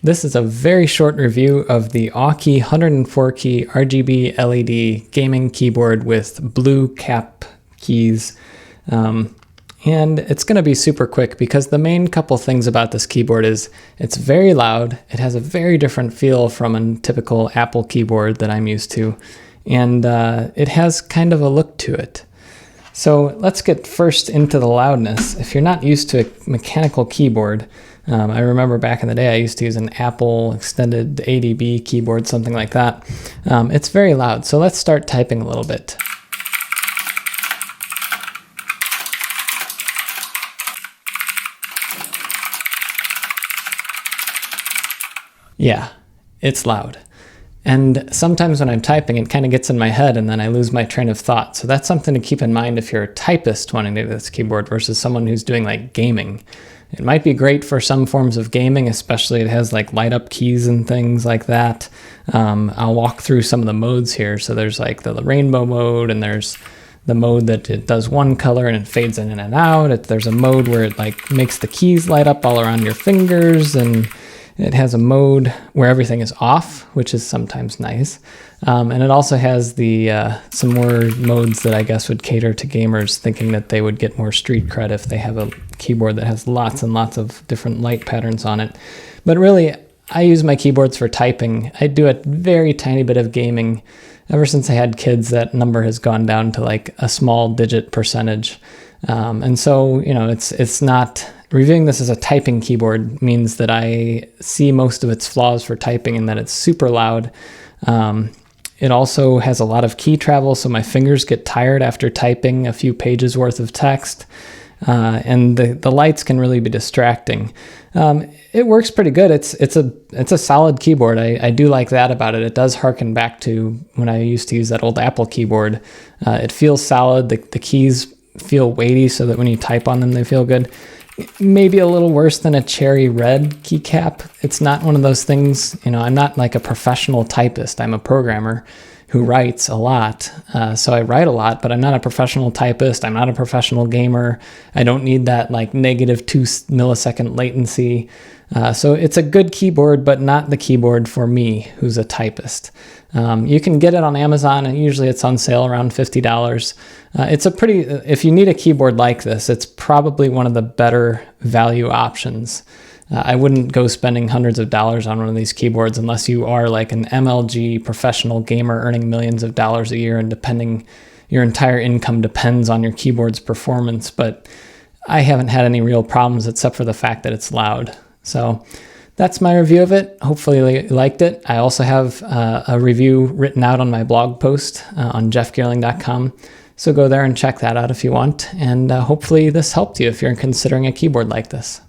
This is a very short review of the AUKEY 104 key RGB LED gaming keyboard with blue cap keys. And it's going to be super quick because the main couple things about this keyboard is it's very loud. It has a very different feel from a typical Apple keyboard that I'm used to. And it has kind of a look to it. So let's get first into the loudness. If you're not used to a mechanical keyboard, I remember back in the day I used to use an Apple extended ADB keyboard, something like that. It's very loud. So let's start typing a little bit. Yeah, it's loud. And sometimes when I'm typing, it kind of gets in my head and then I lose my train of thought. So that's something to keep in mind if you're a typist wanting to do this keyboard versus someone who's doing like gaming. It might be great for some forms of gaming, especially it has like light up keys and things like that. I'll walk through some of the modes here. So there's like the rainbow mode, and there's the mode that it does one color and it fades in and out. There's a mode where it like makes the keys light up all around your fingers, and it has a mode where everything is off, which is sometimes nice. And it also has some more modes that I guess would cater to gamers, thinking that they would get more street cred if they have a keyboard that has lots and lots of different light patterns on it. But really, I use my keyboards for typing. I do a very tiny bit of gaming. Ever since I had kids, that number has gone down to like a small digit percentage. And so, you know, it's not... Reviewing this as a typing keyboard means that I see most of its flaws for typing and that it's super loud. It also has a lot of key travel, so my fingers get tired after typing a few pages worth of text. And the lights can really be distracting. It works pretty good. It's a solid keyboard. I do like that about it. It does harken back to when I used to use that old Apple keyboard. It feels solid. The keys feel weighty so that when you type on them, they feel good. Maybe a little worse than a cherry red keycap. It's not one of those things, you know, I'm not like a professional typist. I'm a programmer who writes a lot. So I write a lot, but I'm not a professional typist. I'm not a professional gamer. I don't need that like -2 millisecond latency. So it's a good keyboard, but not the keyboard for me, who's a typist. You can get it on Amazon, and usually it's on sale around $50. If you need a keyboard like this, it's probably one of the better value options. I wouldn't go spending hundreds of dollars on one of these keyboards unless you are like an MLG professional gamer earning millions of dollars a year, and your entire income depends on your keyboard's performance. But I haven't had any real problems except for the fact that it's loud. So that's my review of it. Hopefully you liked it. I also have a review written out on my blog post on jeffgeerling.com. So go there and check that out if you want. And hopefully this helped you if you're considering a keyboard like this.